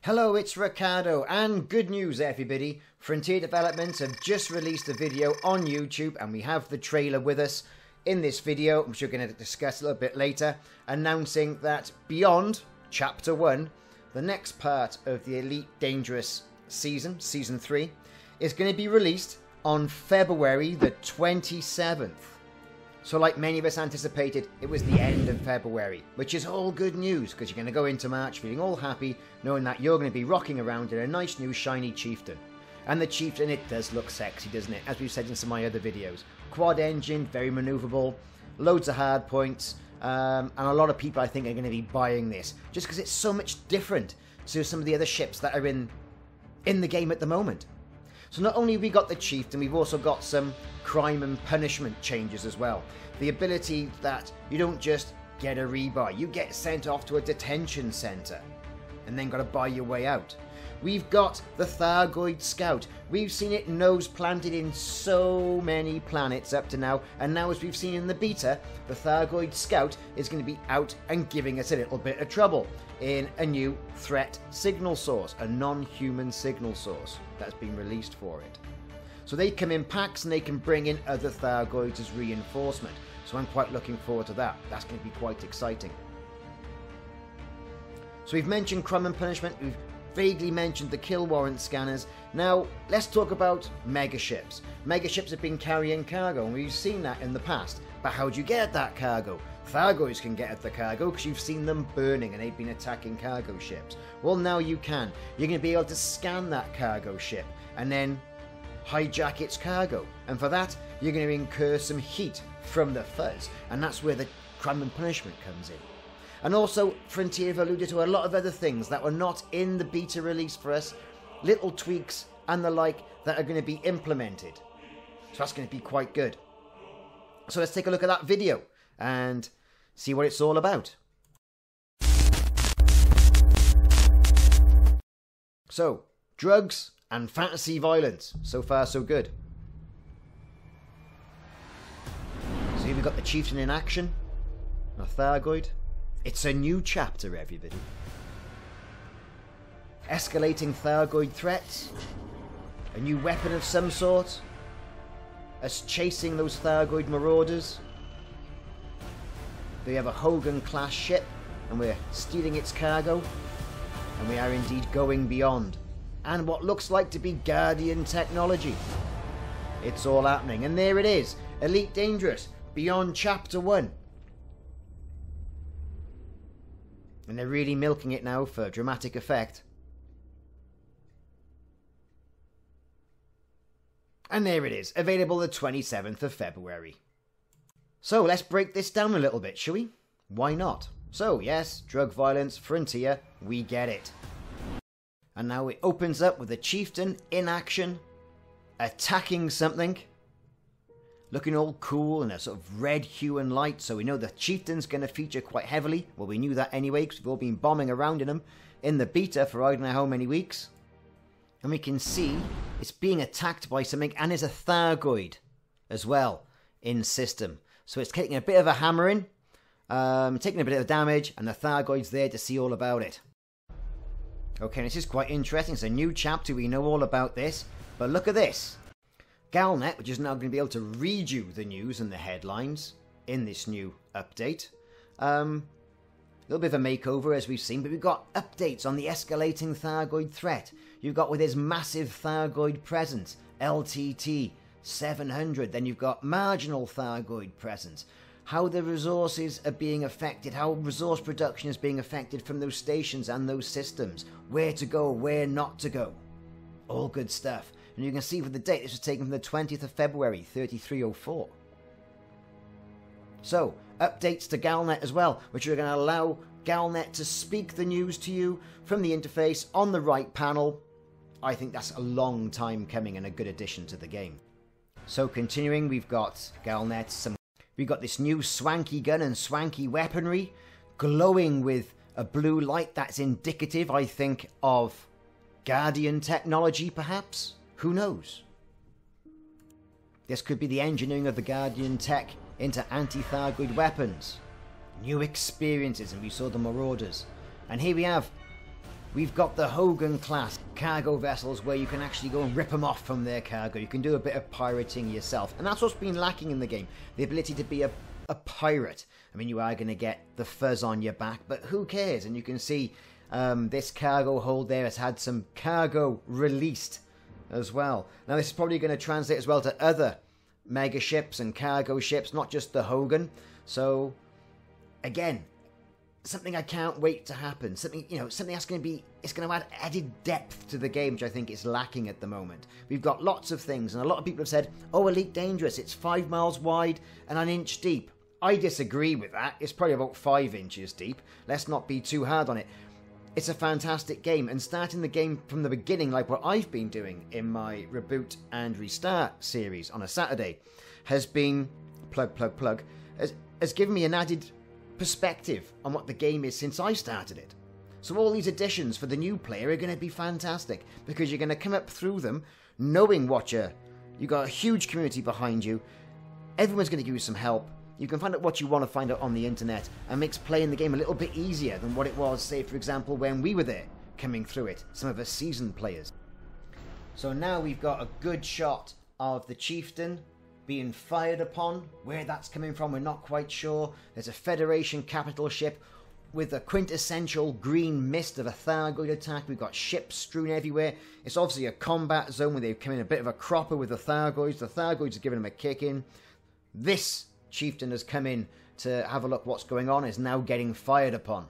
Hello, it's Ricardo, and good news everybody. Frontier Developments have just released a video on YouTube, and we have the trailer with us in this video, which we're going to discuss a little bit later, announcing that beyond Chapter 1, the next part of the Elite Dangerous season, Season 3, is going to be released on February the 27th. So like many of us anticipated, it was the end of February, which is all good news, because you're going to go into March feeling all happy, knowing that you're going to be rocking around in a nice new shiny Chieftain. And the Chieftain, it does look sexy, doesn't it? As we've said in some of my other videos. Quad engine, very manoeuvrable, loads of hard points, and a lot of people I think are going to be buying this, just because it's so much different to some of the other ships that are in the game at the moment. So not only have we got the Chieftain, we've also got some crime and punishment changes as well. The ability that you don't just get a rebuy, you get sent off to a detention centre and then got to buy your way out. We've got the Thargoid Scout. We've seen it nose planted in so many planets up to now, and now as we've seen in the beta, the Thargoid Scout is going to be out and giving us a little bit of trouble in a new threat signal source, a non-human signal source that's been released for it. So they come in packs and they can bring in other Thargoids as reinforcement. So I'm quite looking forward to that. That's going to be quite exciting. So we've mentioned crime and punishment. We've vaguely mentioned the kill warrant scanners. Now let's talk about megaships. Megaships have been carrying cargo, and we've seen that in the past. But how do you get at that cargo? Thargoids can get at the cargo because you've seen them burning and they've been attacking cargo ships. Well, now you can. You're going to be able to scan that cargo ship and then hijack its cargo, and for that you're going to incur some heat from the fuzz, and that's where the crime and punishment comes in. And also Frontier have alluded to a lot of other things that were not in the beta release for us, little tweaks and the like that are going to be implemented, so that's going to be quite good. So let's take a look at that video and see what it's all about. So, drugs and fantasy violence. So far, so good. So here we've got the Chieftain in action. A Thargoid. It's a new chapter, everybody. Escalating Thargoid threats. A new weapon of some sort. Us chasing those Thargoid marauders. We have a Hogan-class ship, and we're stealing its cargo. And we are indeed going beyond. And what looks like to be Guardian technology. It's all happening, and there it is, Elite Dangerous, beyond Chapter 1. And they're really milking it now for dramatic effect. And there it is, available the 27th of February. So let's break this down a little bit, shall we? Why not? So yes, drug violence, Frontier, we get it. And now it opens up with a Chieftain in action, attacking something, looking all cool in a sort of red hue and light, so we know the Chieftain's going to feature quite heavily. Well, we knew that anyway, because we've all been bombing around in them in the beta for I don't know how many weeks. And we can see it's being attacked by something, and there's a Thargoid as well in system. So it's taking a bit of a hammering, taking a bit of damage, and the Thargoid's there to see all about it. Okay, this is quite interesting. It's a new chapter. We know all about this. But look at this. GalNet, which is now going to be able to read you the news and the headlines in this new update. A little bit of a makeover, as we've seen. But we've got updates on the escalating Thargoid threat. You've got with his massive Thargoid presence, LTT 700. Then you've got marginal Thargoid presence. How the resources are being affected, how resource production is being affected from those stations and those systems, where to go, where not to go. All good stuff. And you can see for the date, this was taken from the 20th of February, 3304. So, updates to GalNet as well, which are going to allow GalNet to speak the news to you from the interface on the right panel. I think that's a long time coming and a good addition to the game. So continuing, we've got GalNet, we've got this new swanky gun and swanky weaponry, glowing with a blue light that's indicative, I think, of Guardian technology, perhaps? Who knows? This could be the engineering of the Guardian tech into anti-Thargoid weapons. New experiences, and we saw the Marauders. And here we have We've got the Hogan class cargo vessels where you can actually go and rip them off from their cargo. You can do a bit of pirating yourself. And that's what's been lacking in the game. The ability to be a pirate. I mean, you are going to get the fuzz on your back, but who cares? And you can see this cargo hold there has had some cargo released as well. Now, this is probably going to translate as well to other mega ships and cargo ships, not just the Hogan. So, again, something I can't wait to happen. Something, something that's going to be, it's going to add added depth to the game, which I think is lacking at the moment. We've got lots of things, and a lot of people have said, oh, Elite Dangerous, it's 5 miles wide and an inch deep. I disagree with that. It's probably about 5 inches deep. Let's not be too hard on it. It's a fantastic game, and starting the game from the beginning, like what I've been doing in my Reboot and Restart series on a Saturday, has been, has given me an added perspective on what the game is since I started it. So all these additions for the new player are going to be fantastic, because you're going to come up through them knowing what you've got a huge community behind you. Everyone's going to give you some help. You can find out what you want to find out on the internet, and makes playing the game a little bit easier than what it was, say, for example, when we were there, coming through it, some of us seasoned players. So now we've got a good shot of the Chieftain being fired upon. Where that's coming from, we're not quite sure. There's a Federation capital ship with a quintessential green mist of a Thargoid attack. We've got ships strewn everywhere. It's obviously a combat zone where they've come in a bit of a cropper with the Thargoids. The Thargoids are giving them a kick in. This Chieftain has come in to have a look what's going on, is now getting fired upon.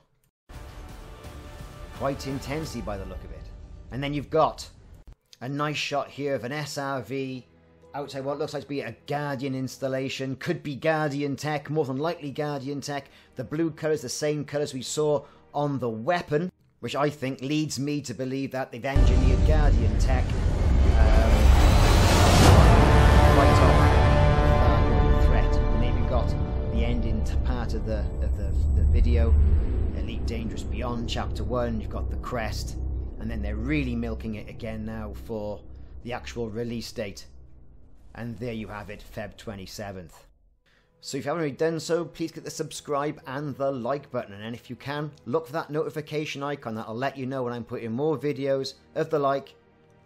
Quite intensely by the look of it. And then you've got a nice shot here of an SRV outside what looks like to be a Guardian installation. Could be Guardian tech, more than likely Guardian tech. The blue colours, the same colours we saw on the weapon, which I think leads me to believe that they've engineered Guardian tech right on threat. And then we've got the ending part of the video, Elite Dangerous Beyond Chapter 1. You've got the crest, and then they're really milking it again now for the actual release date. And there you have it, Feb 27th. So if you haven't already done so, please click the subscribe and the like button. And if you can, look for that notification icon. That'll let you know when I'm putting more videos of the like,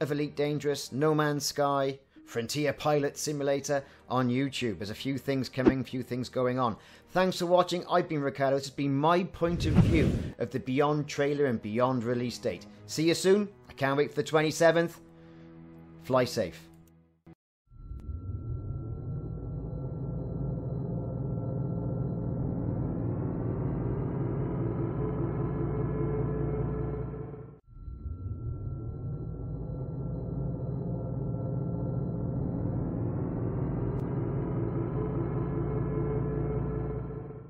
of Elite Dangerous, No Man's Sky, Frontier Pilot Simulator on YouTube. There's a few things coming, a few things going on. Thanks for watching. I've been Ricardo. This has been my point of view of the Beyond trailer and Beyond release date. See you soon. I can't wait for the 27th. Fly safe.